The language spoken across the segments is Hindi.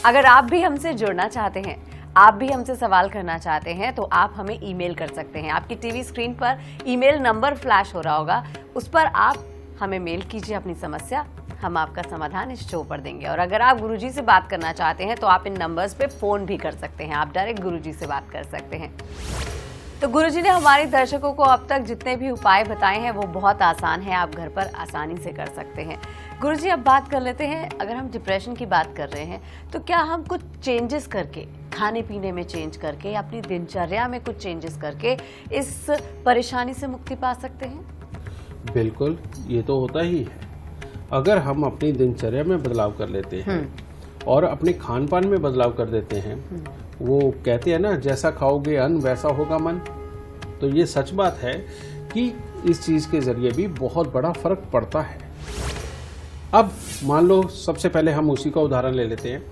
अगर आप भी हमसे जुड़ना चाहते हैं, आप भी हमसे सवाल करना चाहते हैं, तो आप हमें ईमेल कर सकते हैं। आपकी टीवी स्क्रीन पर ईमेल नंबर फ्लैश हो रहा होगा, उस पर आप हमें मेल कीजिए अपनी समस्या, हम आपका समाधान इस शो पर देंगे। और अगर आप गुरुजी से बात करना चाहते हैं तो आप इन नंबर्स पे फोन भी कर सकते हैं, आप डायरेक्ट गुरुजी से बात कर सकते हैं। तो गुरुजी ने हमारे दर्शकों को अब तक जितने भी उपाय बताए हैं वो बहुत आसान है, आप घर पर आसानी से कर सकते हैं। गुरुजी अब बात कर लेते हैं, अगर हम डिप्रेशन की बात कर रहे हैं तो क्या हम कुछ चेंजेस करके, खाने पीने में चेंज करके, अपनी दिनचर्या में कुछ चेंजेस करके इस परेशानी से मुक्ति पा सकते हैं? बिल्कुल, ये तो होता ही है। अगर हम अपनी दिनचर्या में बदलाव कर लेते हैं और अपने खान पान में बदलाव कर देते हैं, वो कहते हैं ना, जैसा खाओगे अन्न वैसा होगा मन। तो ये सच बात है कि इस चीज के जरिए भी बहुत बड़ा फर्क पड़ता है। अब मान लो सबसे पहले हम उसी का उदाहरण ले लेते हैं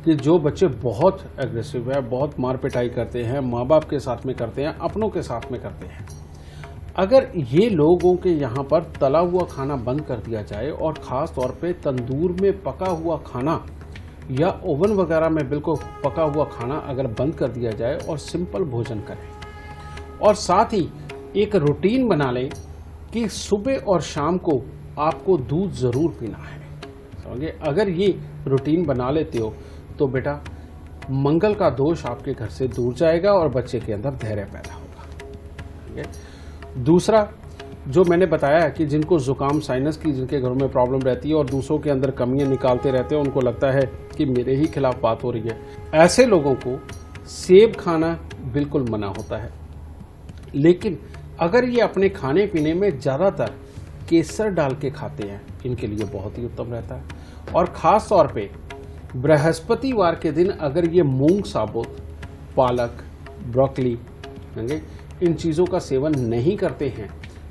कि जो बच्चे बहुत एग्रेसिव है, बहुत मार पिटाई करते हैं, माँ बाप के साथ में करते हैं, अपनों के साथ में करते हैं, अगर ये लोगों के यहाँ पर तला हुआ खाना बंद कर दिया जाए और ख़ास तौर पे तंदूर में पका हुआ खाना या ओवन वगैरह में बिल्कुल पका हुआ खाना अगर बंद कर दिया जाए और सिंपल भोजन करें, और साथ ही एक रूटीन बना लें कि सुबह और शाम को आपको दूध ज़रूर पीना है, समझे? अगर ये रूटीन बना लेते हो तो बेटा मंगल का दोष आपके घर से दूर जाएगा और बच्चे के अंदर धैर्य पैदा होगा। ठीक है? दूसरा जो मैंने बताया कि जिनको जुकाम साइनस की, जिनके घरों में प्रॉब्लम रहती है और दूसरों के अंदर कमियां निकालते रहते हैं, उनको लगता है कि मेरे ही खिलाफ बात हो रही है, ऐसे लोगों को सेब खाना बिल्कुल मना होता है। लेकिन अगर ये अपने खाने पीने में ज़्यादातर केसर डाल के खाते हैं, इनके लिए बहुत ही उत्तम रहता है। और ख़ास तौर पे बृहस्पतिवार के दिन अगर ये मूंग साबुत, पालक, ब्रोकली, इन चीज़ों का सेवन नहीं करते हैं,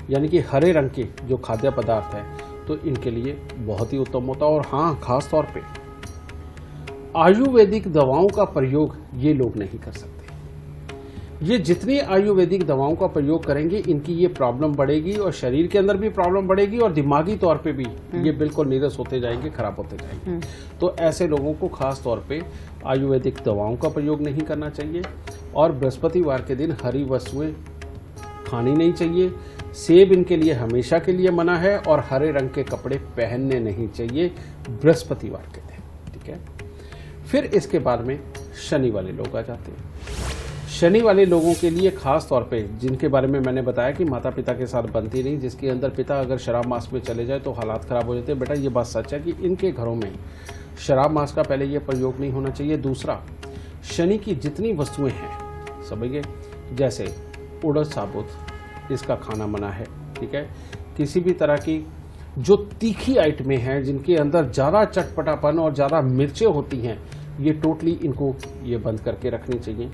यानी कि हरे रंग के जो खाद्य पदार्थ हैं, तो इनके लिए बहुत ही उत्तम होता है। और हाँ, खास तौर पे आयुर्वेदिक दवाओं का प्रयोग ये लोग नहीं कर सकते। ये जितनी आयुर्वेदिक दवाओं का प्रयोग करेंगे, इनकी ये प्रॉब्लम बढ़ेगी और शरीर के अंदर भी प्रॉब्लम बढ़ेगी और दिमागी तौर पे भी ये बिल्कुल नीरस होते जाएंगे, खराब होते जाएंगे। तो ऐसे लोगों को खास तौर पे आयुर्वेदिक दवाओं का प्रयोग नहीं करना चाहिए और बृहस्पतिवार के दिन हरी वस्तुएं खानी नहीं चाहिए। सेब इनके लिए हमेशा के लिए मना है और हरे रंग के कपड़े पहनने नहीं चाहिए बृहस्पतिवार के दिन। ठीक है? फिर इसके बाद में शनि वाले लोग आ जाते हैं। शनि वाले लोगों के लिए खास तौर पे, जिनके बारे में मैंने बताया कि माता पिता के साथ बनती नहीं, जिसके अंदर पिता अगर शराब मास में चले जाए तो हालात खराब हो जाते हैं, बेटा ये बात सच है कि इनके घरों में शराब मास का पहले ये प्रयोग नहीं होना चाहिए। दूसरा, शनि की जितनी वस्तुएं हैं समझिए, जैसे उड़द साबुत, इसका खाना मना है। ठीक है? किसी भी तरह की जो तीखी आइटमें हैं, जिनके अंदर ज़्यादा चटपटापन और ज़्यादा मिर्चें होती हैं, ये टोटली इनको ये बंद करके रखनी चाहिए।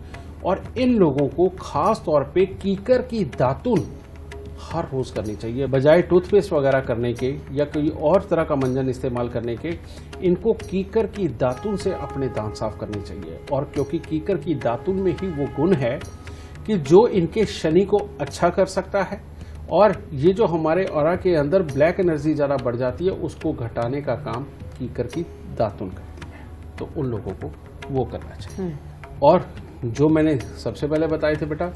और इन लोगों को खास तौर पे कीकर की दातुन हर रोज करनी चाहिए, बजाय टूथपेस्ट वगैरह करने के या कोई और तरह का मंजन इस्तेमाल करने के। इनको कीकर की दातुन से अपने दांत साफ करने चाहिए। और क्योंकि कीकर की दातुन में ही वो गुण है कि जो इनके शनि को अच्छा कर सकता है, और ये जो हमारे ऑरा के अंदर ब्लैक एनर्जी ज़्यादा बढ़ जाती है, उसको घटाने का काम कीकर की दातुन करती है। तो उन लोगों को वो करना चाहिए। और जो मैंने सबसे पहले बताए थे बेटा,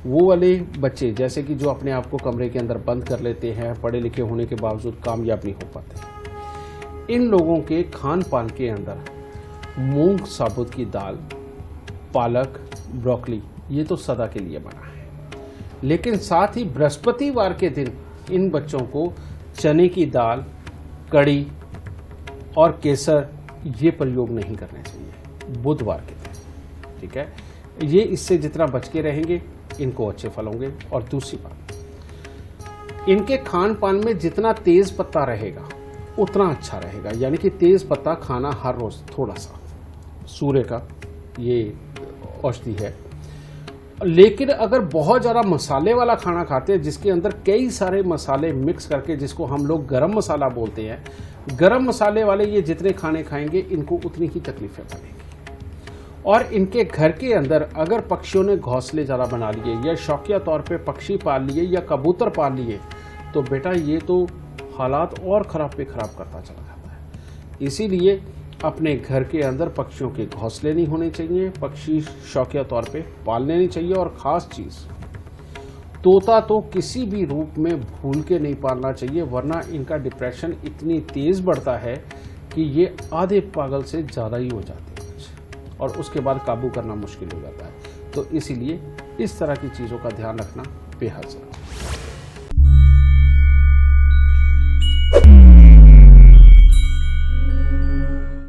वो वाले बच्चे जैसे कि जो अपने आप को कमरे के अंदर बंद कर लेते हैं, पढ़े लिखे होने के बावजूद कामयाब नहीं हो पाते, इन लोगों के खान पान के अंदर मूंग साबुत की दाल, पालक, ब्रोकली, ये तो सदा के लिए बना है। लेकिन साथ ही बृहस्पतिवार के दिन इन बच्चों को चने की दाल, कड़ी और केसर ये प्रयोग नहीं करने चाहिए बुधवार के दिन। ठीक है? ये इससे जितना बच के रहेंगे, इनको अच्छे फल होंगे। और दूसरी बात, इनके खान पान में जितना तेज पत्ता रहेगा उतना अच्छा रहेगा, यानी कि तेज पत्ता खाना हर रोज थोड़ा सा, सूर्य का ये औषधि है। लेकिन अगर बहुत ज़्यादा मसाले वाला खाना खाते हैं, जिसके अंदर कई सारे मसाले मिक्स करके, जिसको हम लोग गरम मसाला बोलते हैं, गरम मसाले वाले ये जितने खाने खाएंगे, इनको उतनी ही तकलीफें पड़ेंगी। और इनके घर के अंदर अगर पक्षियों ने घोंसले ज़्यादा बना लिए या शौकिया तौर पे पक्षी पाल लिए या कबूतर पाल लिए, तो बेटा ये तो हालात और ख़राब पे ख़राब करता चला जाता है। इसीलिए अपने घर के अंदर पक्षियों के घोंसले नहीं होने चाहिए, पक्षी शौकिया तौर पे पालने नहीं चाहिए। और ख़ास चीज़, तोता तो किसी भी रूप में भूल के नहीं पालना चाहिए, वरना इनका डिप्रेशन इतनी तेज़ बढ़ता है कि ये आधे पागल से ज़्यादा ही हो जाते हैं और उसके बाद काबू करना मुश्किल हो जाता है। तो इसीलिए इस तरह की चीज़ों का ध्यान रखना बेहद ज़रूरी है।